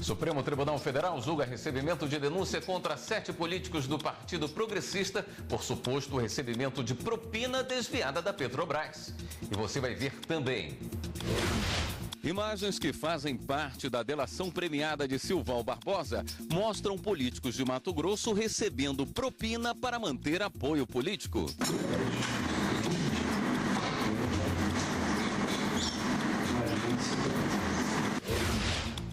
Supremo Tribunal Federal julga recebimento de denúncia contra 7 políticos do Partido Progressista por suposto recebimento de propina desviada da Petrobras. E você vai ver também. Imagens que fazem parte da delação premiada de Silval Barbosa mostram políticos de Mato Grosso recebendo propina para manter apoio político.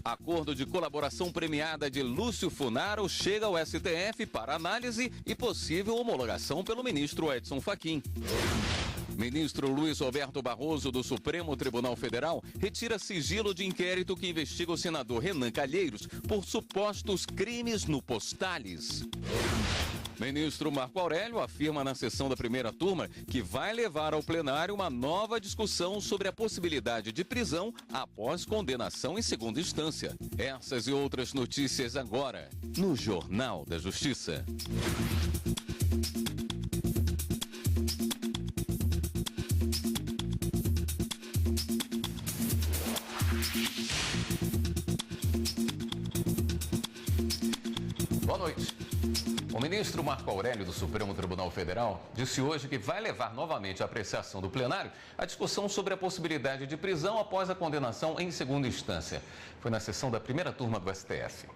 Acordo de colaboração premiada de Lúcio Funaro chega ao STF para análise e possível homologação pelo ministro Edson Fachin. Ministro Luiz Roberto Barroso, do Supremo Tribunal Federal, retira sigilo de inquérito que investiga o senador Renan Calheiros por supostos crimes no Postales. Ministro Marco Aurélio afirma na sessão da primeira turma que vai levar ao plenário uma nova discussão sobre a possibilidade de prisão após condenação em segunda instância. Essas e outras notícias agora, no Jornal da Justiça. Boa noite. O ministro Marco Aurélio, do Supremo Tribunal Federal, disse hoje que vai levar novamente à apreciação do plenário a discussão sobre a possibilidade de prisão após a condenação em segunda instância. Foi na sessão da primeira turma do STF.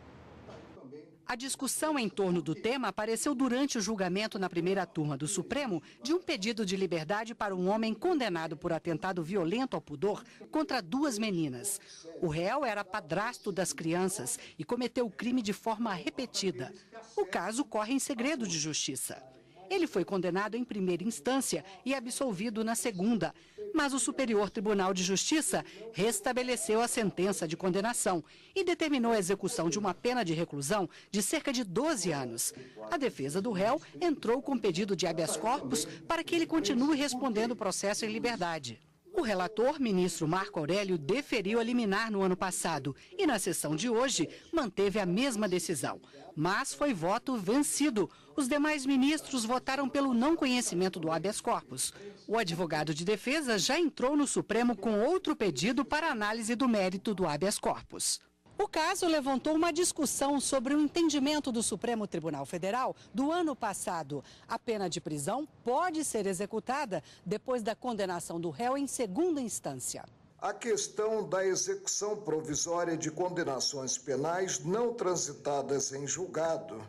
A discussão em torno do tema apareceu durante o julgamento na primeira turma do Supremo de um pedido de liberdade para um homem condenado por atentado violento ao pudor contra 2 meninas. O réu era padrasto das crianças e cometeu o crime de forma repetida. O caso corre em segredo de justiça. Ele foi condenado em primeira instância e absolvido na segunda. Mas o Superior Tribunal de Justiça restabeleceu a sentença de condenação e determinou a execução de uma pena de reclusão de cerca de 12 anos. A defesa do réu entrou com pedido de habeas corpus para que ele continue respondendo o processo em liberdade. O relator, ministro Marco Aurélio, deferiu a liminar no ano passado e, na sessão de hoje, manteve a mesma decisão. Mas foi voto vencido. Os demais ministros votaram pelo não conhecimento do habeas corpus. O advogado de defesa já entrou no Supremo com outro pedido para análise do mérito do habeas corpus. O caso levantou uma discussão sobre o entendimento do Supremo Tribunal Federal do ano passado. A pena de prisão pode ser executada depois da condenação do réu em segunda instância. A questão da execução provisória de condenações penais não transitadas em julgado.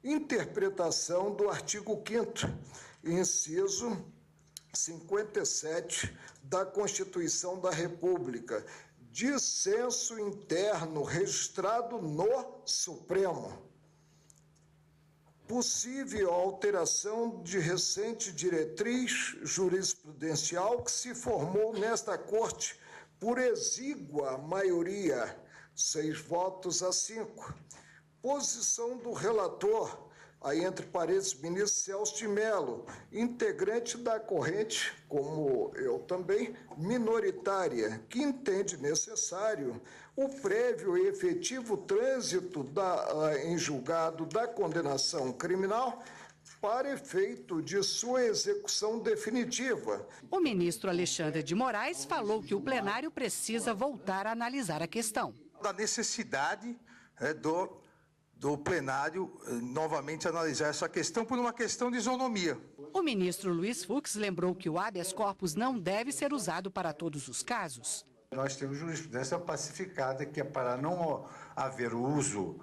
Interpretação do artigo 5º, inciso 57 da Constituição da República. Dissenso interno registrado no Supremo. Possível alteração de recente diretriz jurisprudencial que se formou nesta Corte por exígua maioria, 6 votos a 5. Posição do relator, aí entre parênteses, ministro Celso de Mello, integrante da corrente, como eu também, minoritária, que entende necessário o prévio e efetivo trânsito em julgado da condenação criminal para efeito de sua execução definitiva. O ministro Alexandre de Moraes falou que o plenário precisa voltar a analisar a questão. Da necessidade do plenário novamente analisar essa questão por uma questão de isonomia. O ministro Luiz Fux lembrou que o habeas corpus não deve ser usado para todos os casos. Nós temos jurisprudência pacificada que é para não haver uso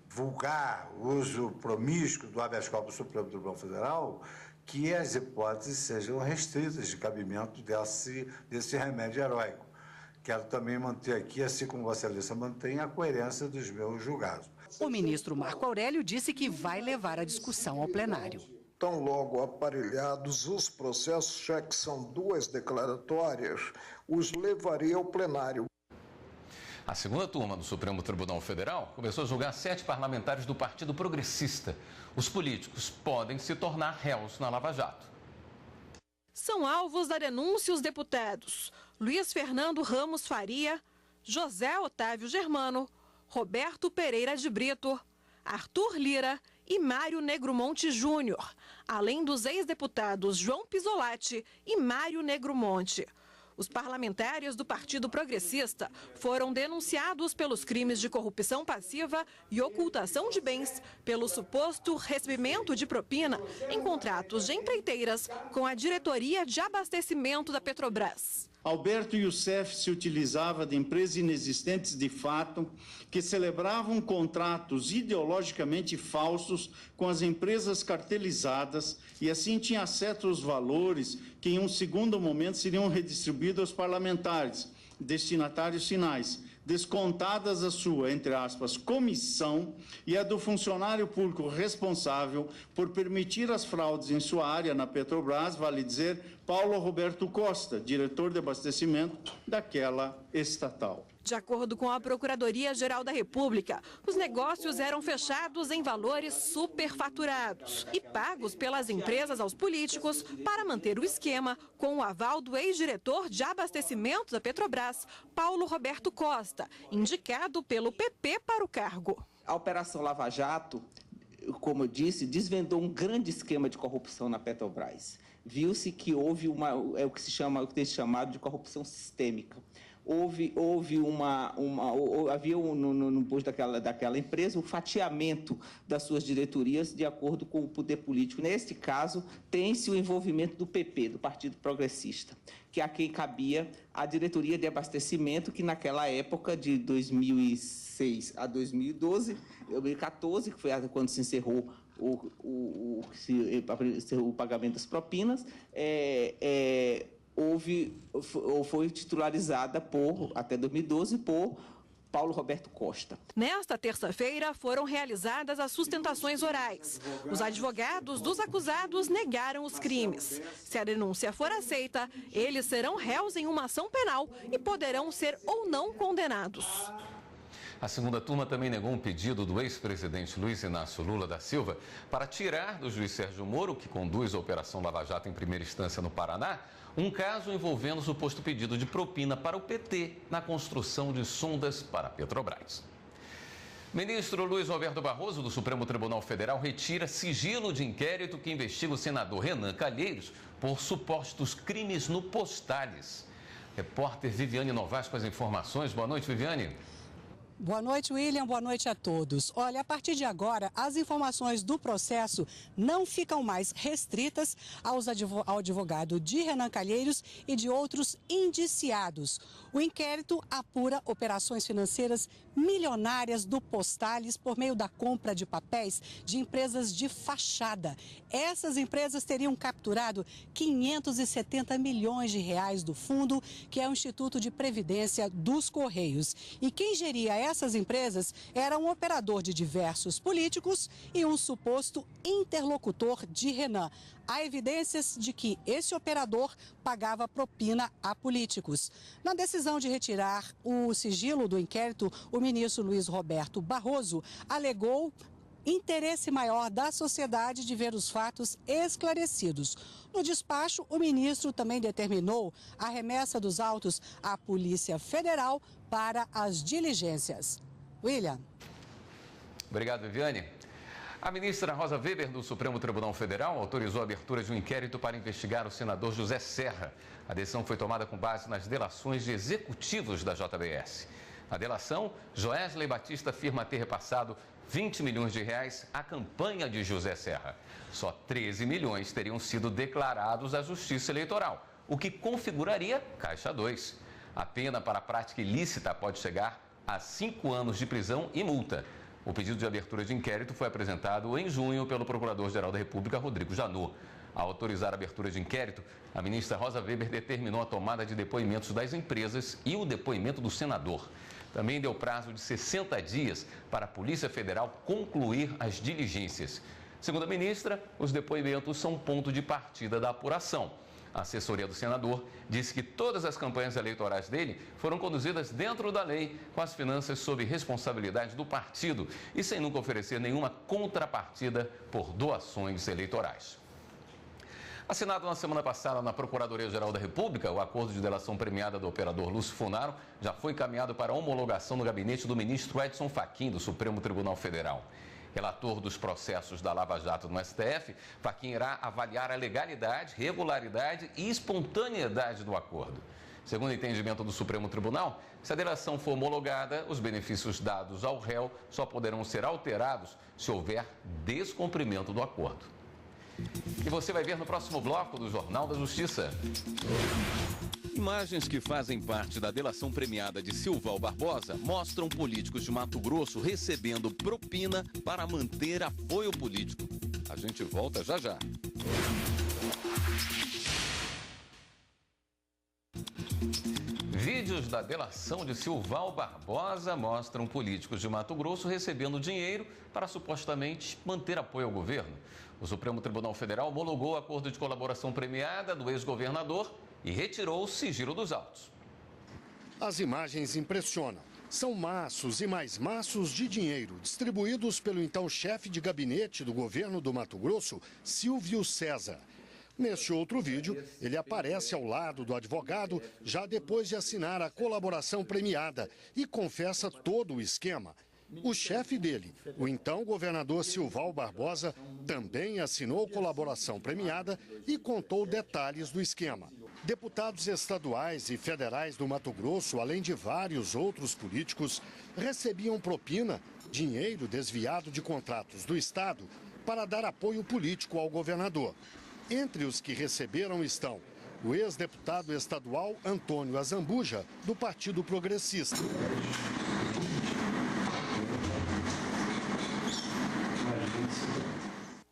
vulgar, uso promíscuo do habeas corpus do Supremo Tribunal Federal, que as hipóteses sejam restritas de cabimento desse remédio heróico. Quero também manter aqui, assim como Vossa Excelência mantém, a coerência dos meus julgados. O ministro Marco Aurélio disse que vai levar a discussão ao plenário. Tão logo aparelhados os processos, já que são 2 declaratórias, os levaria ao plenário. A segunda turma do Supremo Tribunal Federal começou a julgar 7 parlamentares do Partido Progressista. Os políticos podem se tornar réus na Lava Jato. São alvos da denúncia os deputados Luiz Fernando Ramos Faria, José Otávio Germano, Roberto Pereira de Brito, Arthur Lira e Mário Negromonte Júnior, além dos ex-deputados João Pisolatti e Mário Negromonte. Os parlamentares do Partido Progressista foram denunciados pelos crimes de corrupção passiva e ocultação de bens pelo suposto recebimento de propina em contratos de empreiteiras com a diretoria de abastecimento da Petrobras. Alberto Youssef se utilizava de empresas inexistentes de fato, que celebravam contratos ideologicamente falsos com as empresas cartelizadas e assim tinha acesso aos valores que em um segundo momento seriam redistribuídos aos parlamentares, destinatários finais, descontadas a sua, entre aspas, comissão e a do funcionário público responsável por permitir as fraudes em sua área na Petrobras, vale dizer, Paulo Roberto Costa, diretor de abastecimento daquela estatal. De acordo com a Procuradoria-Geral da República, os negócios eram fechados em valores superfaturados e pagos pelas empresas aos políticos para manter o esquema com o aval do ex-diretor de abastecimento da Petrobras, Paulo Roberto Costa, indicado pelo PP para o cargo. A Operação Lava Jato, como eu disse, desvendou um grande esquema de corrupção na Petrobras. Viu-se que houve o que tem chamado de corrupção sistêmica. Havia no posto daquela empresa o fatiamento das suas diretorias de acordo com o poder político. Neste caso, tem-se o envolvimento do PP, do Partido Progressista, que a quem cabia a diretoria de abastecimento, que naquela época, de 2006 a 2014, que foi quando se encerrou o pagamento das propinas, foi titularizada até 2012 por Paulo Roberto Costa. Nesta terça-feira foram realizadas as sustentações orais. Os advogados dos acusados negaram os crimes. Se a denúncia for aceita, eles serão réus em uma ação penal e poderão ser ou não condenados. A segunda turma também negou um pedido do ex-presidente Luiz Inácio Lula da Silva para tirar do juiz Sérgio Moro, que conduz a Operação Lava Jato em primeira instância no Paraná, um caso envolvendo o suposto pedido de propina para o PT na construção de sondas para a Petrobras. Ministro Luiz Roberto Barroso, do Supremo Tribunal Federal, retira sigilo de inquérito que investiga o senador Renan Calheiros por supostos crimes no Postales. Repórter Viviane Novaes com as informações. Boa noite, Viviane. Boa noite, William. Boa noite a todos. Olha, a partir de agora, as informações do processo não ficam mais restritas ao advogado de Renan Calheiros e de outros indiciados. O inquérito apura operações financeiras milionárias do Postales por meio da compra de papéis de empresas de fachada. Essas empresas teriam capturado 570 milhões de reais do fundo, que é o Instituto de Previdência dos Correios. E quem geria essas empresas era um operador de diversos políticos e um suposto interlocutor de Renan. Há evidências de que esse operador pagava propina a políticos. Na decisão de retirar o sigilo do inquérito, o ministro Luiz Roberto Barroso alegou interesse maior da sociedade de ver os fatos esclarecidos. No despacho, o ministro também determinou a remessa dos autos à Polícia Federal para as diligências. William. Obrigado, Viviane. A ministra Rosa Weber, do Supremo Tribunal Federal, autorizou a abertura de um inquérito para investigar o senador José Serra. A decisão foi tomada com base nas delações de executivos da JBS. Na delação, Joesley Batista afirma ter repassado 20 milhões de reais à campanha de José Serra. Só 13 milhões teriam sido declarados à Justiça Eleitoral, o que configuraria Caixa 2. A pena para a prática ilícita pode chegar a 5 anos de prisão e multa. O pedido de abertura de inquérito foi apresentado em junho pelo Procurador-Geral da República, Rodrigo Janot. Ao autorizar a abertura de inquérito, a ministra Rosa Weber determinou a tomada de depoimentos das empresas e o depoimento do senador. Também deu prazo de 60 dias para a Polícia Federal concluir as diligências. Segundo a ministra, os depoimentos são ponto de partida da apuração. A assessoria do senador disse que todas as campanhas eleitorais dele foram conduzidas dentro da lei, com as finanças sob responsabilidade do partido e sem nunca oferecer nenhuma contrapartida por doações eleitorais. Assinado na semana passada na Procuradoria-Geral da República, o acordo de delação premiada do operador Lúcio Funaro já foi encaminhado para homologação no gabinete do ministro Edson Fachin, do Supremo Tribunal Federal. Relator dos processos da Lava Jato no STF, Fachin irá avaliar a legalidade, regularidade e espontaneidade do acordo. Segundo o entendimento do Supremo Tribunal, se a delação for homologada, os benefícios dados ao réu só poderão ser alterados se houver descumprimento do acordo. E você vai ver no próximo bloco do Jornal da Justiça. Imagens que fazem parte da delação premiada de Silval Barbosa mostram políticos de Mato Grosso recebendo propina para manter apoio político. A gente volta já já. Vídeos da delação de Silval Barbosa mostram políticos de Mato Grosso recebendo dinheiro para supostamente manter apoio ao governo. O Supremo Tribunal Federal homologou o acordo de colaboração premiada do ex-governador e retirou o sigilo dos autos. As imagens impressionam. São maços e mais maços de dinheiro distribuídos pelo então chefe de gabinete do governo do Mato Grosso, Silvio César. Neste outro vídeo, ele aparece ao lado do advogado já depois de assinar a colaboração premiada e confessa todo o esquema. O chefe dele, o então governador Silval Barbosa, também assinou colaboração premiada e contou detalhes do esquema. Deputados estaduais e federais do Mato Grosso, além de vários outros políticos, recebiam propina, dinheiro desviado de contratos do Estado, para dar apoio político ao governador. Entre os que receberam estão o ex-deputado estadual Antônio Azambuja, do Partido Progressista.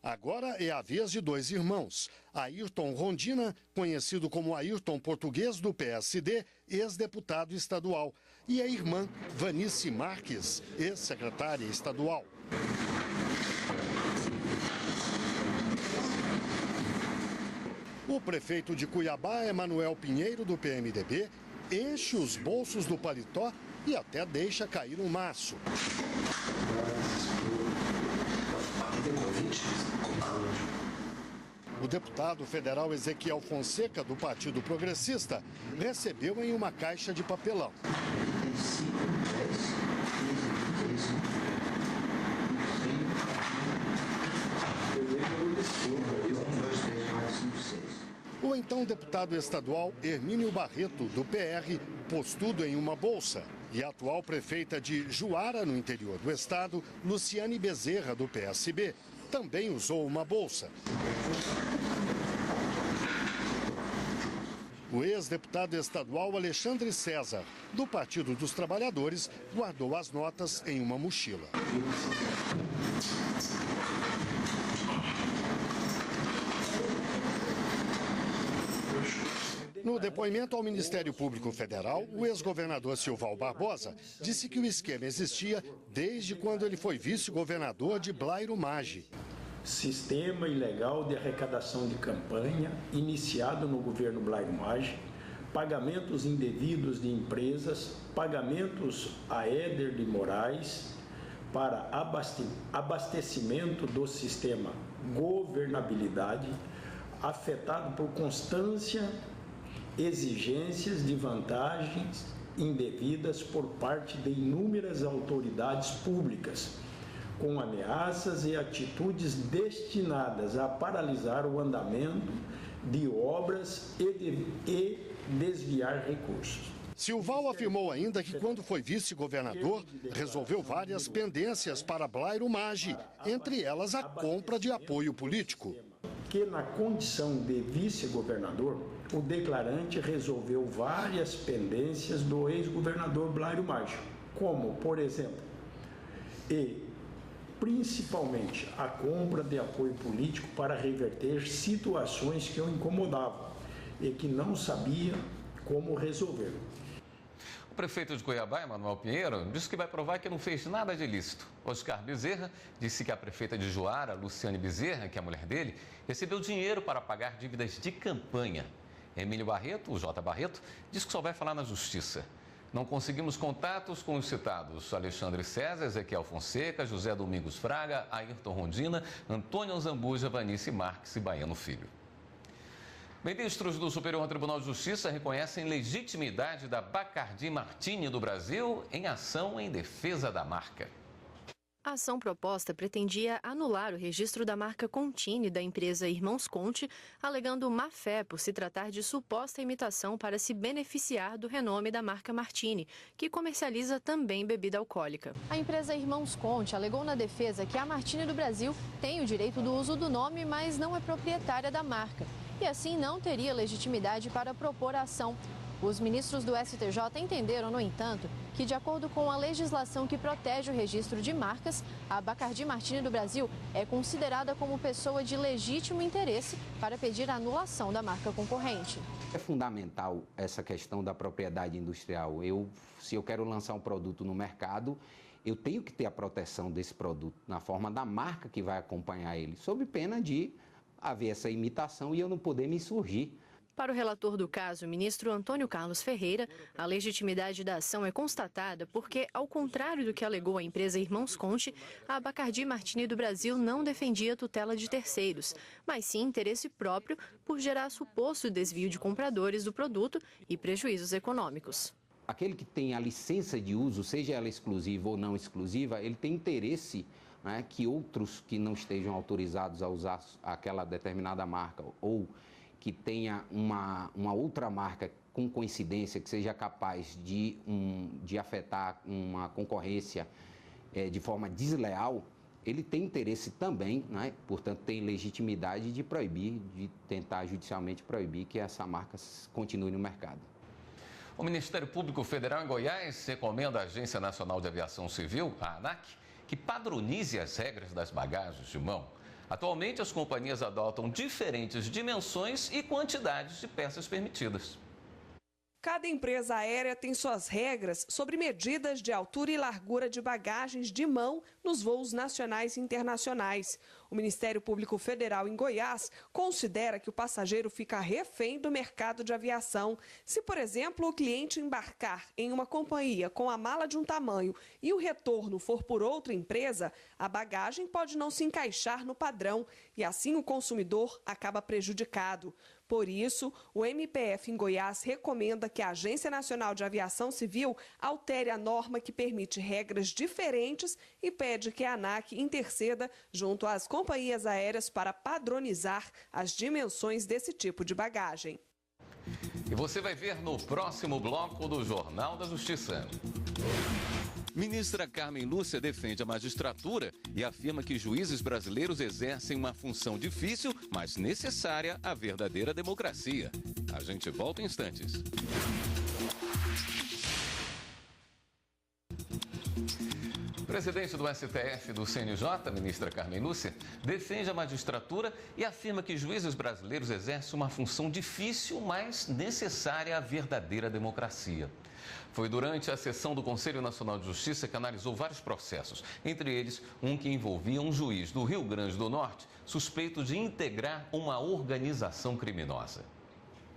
Agora é a vez de dois irmãos. Ayrton Rondina, conhecido como Ayrton Português, do PSD, ex-deputado estadual. E a irmã Vanice Marques, ex-secretária estadual. O prefeito de Cuiabá, Emanuel Pinheiro, do PMDB, enche os bolsos do paletó e até deixa cair um maço. O deputado federal Ezequiel Fonseca, do Partido Progressista, recebeu em uma caixa de papelão. O então deputado estadual Hermínio Barreto, do PR, pôs tudo em uma bolsa. E a atual prefeita de Juara, no interior do estado, Luciane Bezerra, do PSB, também usou uma bolsa. O ex-deputado estadual Alexandre César, do Partido dos Trabalhadores, guardou as notas em uma mochila. No depoimento ao Ministério Público Federal, o ex-governador Silval Barbosa disse que o esquema existia desde quando ele foi vice-governador de Blairo Maggi. Sistema ilegal de arrecadação de campanha iniciado no governo Blairo Maggi, pagamentos indevidos de empresas, pagamentos a Éder de Moraes para abastecimento do sistema governabilidade, afetado por constância exigências de vantagens indevidas por parte de inúmeras autoridades públicas, com ameaças e atitudes destinadas a paralisar o andamento de obras e desviar recursos. Silval afirmou ainda que, quando foi vice-governador, resolveu várias pendências para Blairo Maggi, entre elas a compra de apoio político. Que na condição de vice-governador, o declarante resolveu várias pendências do ex-governador Blairo Maggi, como, por exemplo, e principalmente a compra de apoio político para reverter situações que o incomodavam e que não sabia como resolver. O prefeito de Cuiabá, Emanuel Pinheiro, disse que vai provar que não fez nada de ilícito. Oscar Bezerra disse que a prefeita de Juara, Luciane Bezerra, que é a mulher dele, recebeu dinheiro para pagar dívidas de campanha. Emílio Barreto, o J. Barreto, disse que só vai falar na justiça. Não conseguimos contatos com os citados Alexandre César, Ezequiel Fonseca, José Domingos Fraga, Ayrton Rondina, Antônio Azambuja, Vanice Marques e Baiano Filho. Ministros do Superior Tribunal de Justiça reconhecem legitimidade da Bacardi Martini do Brasil em ação em defesa da marca. A ação proposta pretendia anular o registro da marca Contini da empresa Irmãos Conte, alegando má-fé por se tratar de suposta imitação para se beneficiar do renome da marca Martini, que comercializa também bebida alcoólica. A empresa Irmãos Conte alegou na defesa que a Martini do Brasil tem o direito do uso do nome, mas não é proprietária da marca, e assim não teria legitimidade para propor a ação. Os ministros do STJ entenderam, no entanto, que, de acordo com a legislação que protege o registro de marcas, a Bacardi Martini do Brasil é considerada como pessoa de legítimo interesse para pedir a anulação da marca concorrente. É fundamental essa questão da propriedade industrial. Se eu quero lançar um produto no mercado, eu tenho que ter a proteção desse produto na forma da marca que vai acompanhar ele, sob pena de haver essa imitação e eu não poder me insurgir. Para o relator do caso, o ministro Antônio Carlos Ferreira, a legitimidade da ação é constatada porque, ao contrário do que alegou a empresa Irmãos Conte, a Bacardi Martini do Brasil não defendia tutela de terceiros, mas sim interesse próprio por gerar suposto desvio de compradores do produto e prejuízos econômicos. Aquele que tem a licença de uso, seja ela exclusiva ou não exclusiva, ele tem interesse, né, que outros que não estejam autorizados a usar aquela determinada marca ou que tenha uma outra marca com coincidência que seja capaz de afetar uma concorrência de forma desleal, ele tem interesse também, né? Portanto, tem legitimidade de proibir, de tentar judicialmente proibir que essa marca continue no mercado. O Ministério Público Federal em Goiás recomenda à Agência Nacional de Aviação Civil, a ANAC, que padronize as regras das bagagens de mão. Atualmente, as companhias adotam diferentes dimensões e quantidades de peças permitidas. Cada empresa aérea tem suas regras sobre medidas de altura e largura de bagagens de mão nos voos nacionais e internacionais. O Ministério Público Federal em Goiás considera que o passageiro fica refém do mercado de aviação. Se, por exemplo, o cliente embarcar em uma companhia com a mala de um tamanho e o retorno for por outra empresa, a bagagem pode não se encaixar no padrão e assim o consumidor acaba prejudicado. Por isso, o MPF em Goiás recomenda que a Agência Nacional de Aviação Civil altere a norma que permite regras diferentes e pede que a ANAC interceda junto às companhias aéreas para padronizar as dimensões desse tipo de bagagem. E você vai ver no próximo bloco do Jornal da Justiça. Ministra Carmen Lúcia defende a magistratura e afirma que juízes brasileiros exercem uma função difícil, mas necessária à verdadeira democracia. A gente volta em instantes. O presidente do STF do CNJ, ministra Carmen Lúcia, defende a magistratura e afirma que juízes brasileiros exercem uma função difícil, mas necessária à verdadeira democracia. Foi durante a sessão do Conselho Nacional de Justiça que analisou vários processos, entre eles um que envolvia um juiz do Rio Grande do Norte suspeito de integrar uma organização criminosa.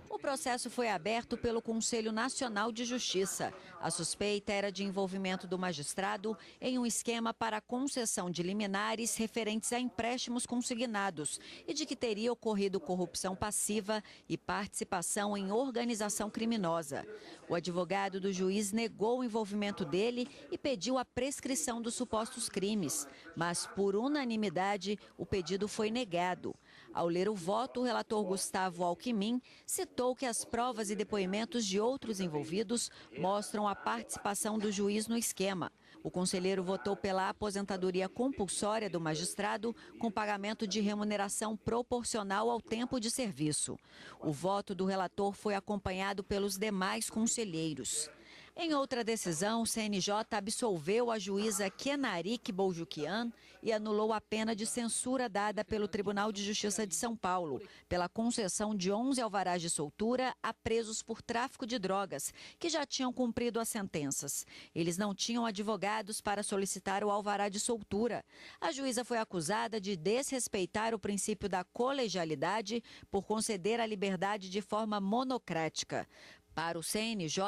O processo foi aberto pelo Conselho Nacional de Justiça. A suspeita era de envolvimento do magistrado em um esquema para a concessão de liminares referentes a empréstimos consignados e de que teria ocorrido corrupção passiva e participação em organização criminosa. O advogado do juiz negou o envolvimento dele e pediu a prescrição dos supostos crimes, mas por unanimidade o pedido foi negado. Ao ler o voto, o relator Gustavo Alckmin citou que as provas e depoimentos de outros envolvidos mostram a participação do juiz no esquema. O conselheiro votou pela aposentadoria compulsória do magistrado com pagamento de remuneração proporcional ao tempo de serviço. O voto do relator foi acompanhado pelos demais conselheiros. Em outra decisão, o CNJ absolveu a juíza Kenarik Boljukian e anulou a pena de censura dada pelo Tribunal de Justiça de São Paulo pela concessão de 11 alvarás de soltura a presos por tráfico de drogas, que já tinham cumprido as sentenças. Eles não tinham advogados para solicitar o alvará de soltura. A juíza foi acusada de desrespeitar o princípio da colegialidade por conceder a liberdade de forma monocrática. Para o CNJ,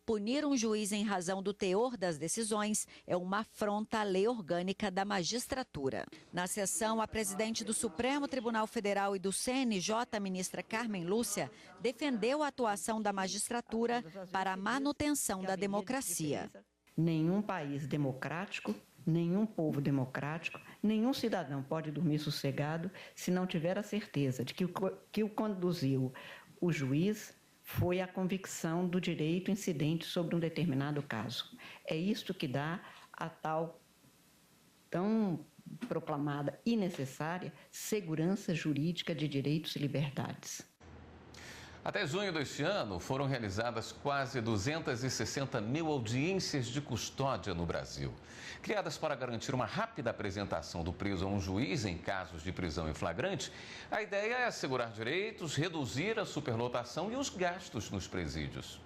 punir um juiz em razão do teor das decisões é uma afronta à lei orgânica da magistratura. Na sessão, a presidente do Supremo Tribunal Federal e do CNJ, a ministra Carmen Lúcia, defendeu a atuação da magistratura para a manutenção da democracia. Nenhum país democrático Nenhum povo democrático, nenhum cidadão pode dormir sossegado se não tiver a certeza de que o conduziu o juiz foi a convicção do direito incidente sobre um determinado caso. É isto que dá a tal tão proclamada e necessária segurança jurídica de direitos e liberdades. Até junho deste ano, foram realizadas quase 260 mil audiências de custódia no Brasil. Criadas para garantir uma rápida apresentação do preso a um juiz em casos de prisão em flagrante, a ideia é assegurar direitos, reduzir a superlotação e os gastos nos presídios.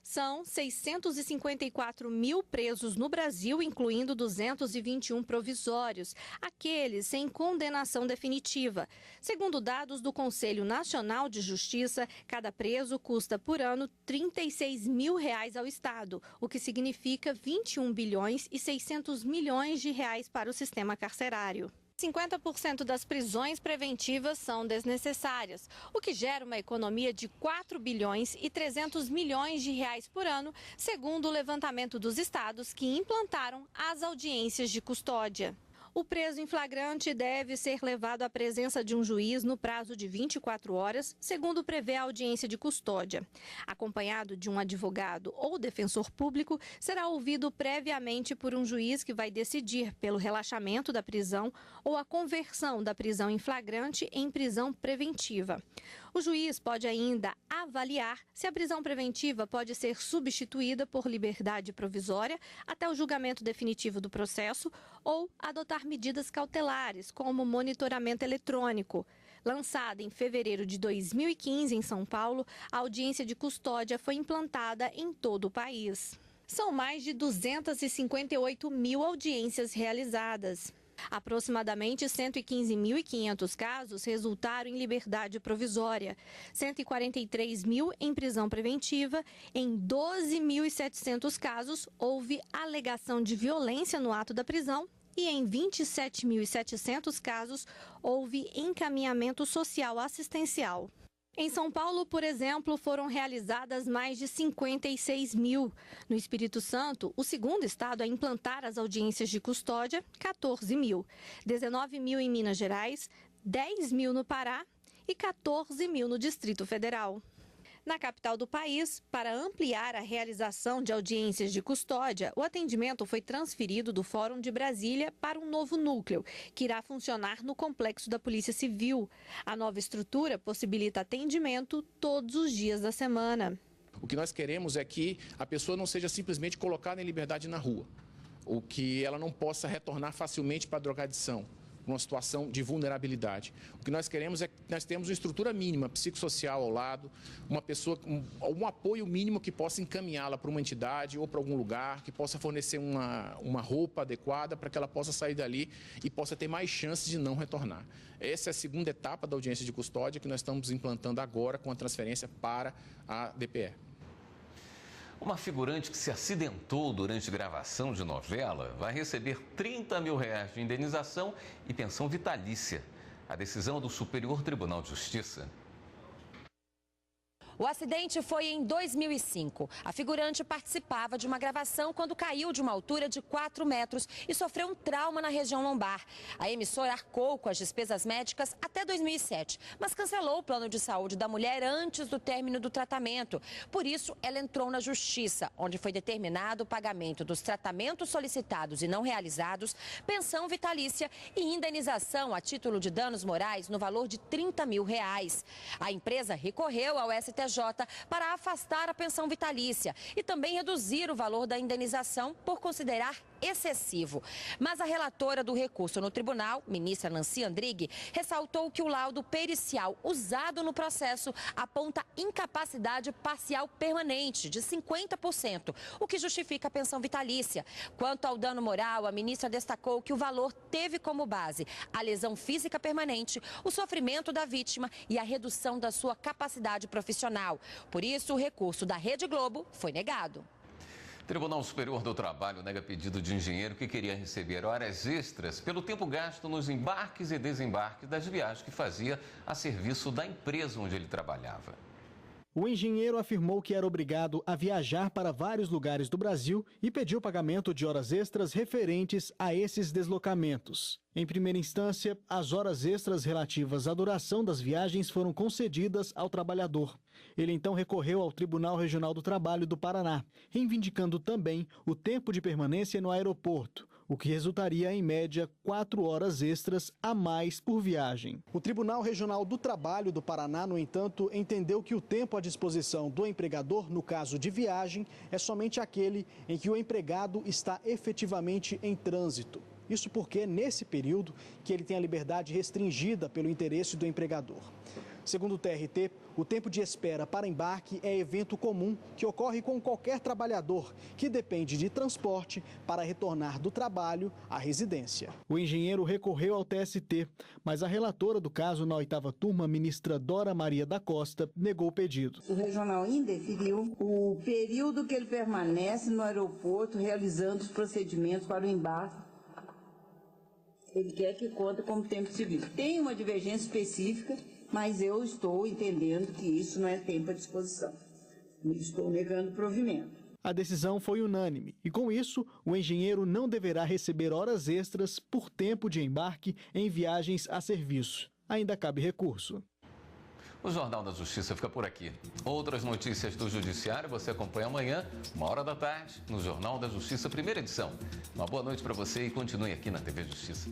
São 654 mil presos no Brasil, incluindo 221 provisórios, aqueles sem condenação definitiva. Segundo dados do Conselho Nacional de Justiça, cada preso custa por ano R$ 36 mil ao Estado, o que significa 21 bilhões e 600 milhões de reais para o sistema carcerário. 50% das prisões preventivas são desnecessárias, o que gera uma economia de 4 bilhões e 300 milhões de reais por ano, segundo o levantamento dos estados que implantaram as audiências de custódia. O preso em flagrante deve ser levado à presença de um juiz no prazo de 24 horas, segundo prevê a audiência de custódia. Acompanhado de um advogado ou defensor público, será ouvido previamente por um juiz que vai decidir pelo relaxamento da prisão ou a conversão da prisão em flagrante em prisão preventiva. O juiz pode ainda avaliar se a prisão preventiva pode ser substituída por liberdade provisória até o julgamento definitivo do processo ou adotar medidas cautelares, como monitoramento eletrônico. Lançada em fevereiro de 2015 em São Paulo, a audiência de custódia foi implantada em todo o país. São mais de 258 mil audiências realizadas. Aproximadamente 115.500 casos resultaram em liberdade provisória, 143 mil em prisão preventiva, em 12.700 casos houve alegação de violência no ato da prisão e em 27.700 casos houve encaminhamento social assistencial. Em São Paulo, por exemplo, foram realizadas mais de 56 mil. No Espírito Santo, o segundo estado a implantar as audiências de custódia, 14 mil. 19 mil em Minas Gerais, 10 mil no Pará e 14 mil no Distrito Federal. Na capital do país, para ampliar a realização de audiências de custódia, o atendimento foi transferido do Fórum de Brasília para um novo núcleo, que irá funcionar no complexo da Polícia Civil. A nova estrutura possibilita atendimento todos os dias da semana. O que nós queremos é que a pessoa não seja simplesmente colocada em liberdade na rua, ou que ela não possa retornar facilmente para a drogadição, uma situação de vulnerabilidade. O que nós queremos é que nós temos uma estrutura mínima, psicossocial ao lado, uma pessoa, um apoio mínimo que possa encaminhá-la para uma entidade ou para algum lugar, que possa fornecer uma roupa adequada para que ela possa sair dali e possa ter mais chances de não retornar. Essa é a segunda etapa da audiência de custódia que nós estamos implantando agora com a transferência para a DPE. Uma figurante que se acidentou durante gravação de novela vai receber R$ 30 mil de indenização e pensão vitalícia. A decisão do Superior Tribunal de Justiça. O acidente foi em 2005. A figurante participava de uma gravação quando caiu de uma altura de 4 metros e sofreu um trauma na região lombar. A emissora arcou com as despesas médicas até 2007, mas cancelou o plano de saúde da mulher antes do término do tratamento. Por isso, ela entrou na justiça, onde foi determinado o pagamento dos tratamentos solicitados e não realizados, pensão vitalícia e indenização a título de danos morais no valor de R$ 30 mil. A empresa recorreu ao STJ para afastar a pensão vitalícia e também reduzir o valor da indenização por considerar excessivo. Mas a relatora do recurso no tribunal, ministra Nancy Andrighi, ressaltou que o laudo pericial usado no processo aponta incapacidade parcial permanente de 50%, o que justifica a pensão vitalícia. Quanto ao dano moral, a ministra destacou que o valor teve como base a lesão física permanente, o sofrimento da vítima e a redução da sua capacidade profissional. Por isso, o recurso da Rede Globo foi negado. Tribunal Superior do Trabalho nega pedido de engenheiro que queria receber horas extras pelo tempo gasto nos embarques e desembarques das viagens que fazia a serviço da empresa onde ele trabalhava. O engenheiro afirmou que era obrigado a viajar para vários lugares do Brasil e pediu pagamento de horas extras referentes a esses deslocamentos. Em primeira instância, as horas extras relativas à duração das viagens foram concedidas ao trabalhador. Ele então recorreu ao Tribunal Regional do Trabalho do Paraná, reivindicando também o tempo de permanência no aeroporto, o que resultaria em média 4 horas extras a mais por viagem. O Tribunal Regional do Trabalho do Paraná, no entanto, entendeu que o tempo à disposição do empregador, no caso de viagem, é somente aquele em que o empregado está efetivamente em trânsito. Isso porque é nesse período que ele tem a liberdade restringida pelo interesse do empregador. Segundo o TRT, o tempo de espera para embarque é evento comum que ocorre com qualquer trabalhador que depende de transporte para retornar do trabalho à residência. O engenheiro recorreu ao TST, mas a relatora do caso na 8ª turma, ministra Dora Maria da Costa, negou o pedido. O regional indefiniu o período que ele permanece no aeroporto realizando os procedimentos para o embarque. Ele quer que conta como tempo civil. Tem uma divergência específica, mas eu estou entendendo que isso não é tempo à disposição. Estou negando o provimento. A decisão foi unânime e, com isso, o engenheiro não deverá receber horas extras por tempo de embarque em viagens a serviço. Ainda cabe recurso. O Jornal da Justiça fica por aqui. Outras notícias do Judiciário você acompanha amanhã, 13h, no Jornal da Justiça, primeira edição. Uma boa noite para você e continue aqui na TV Justiça.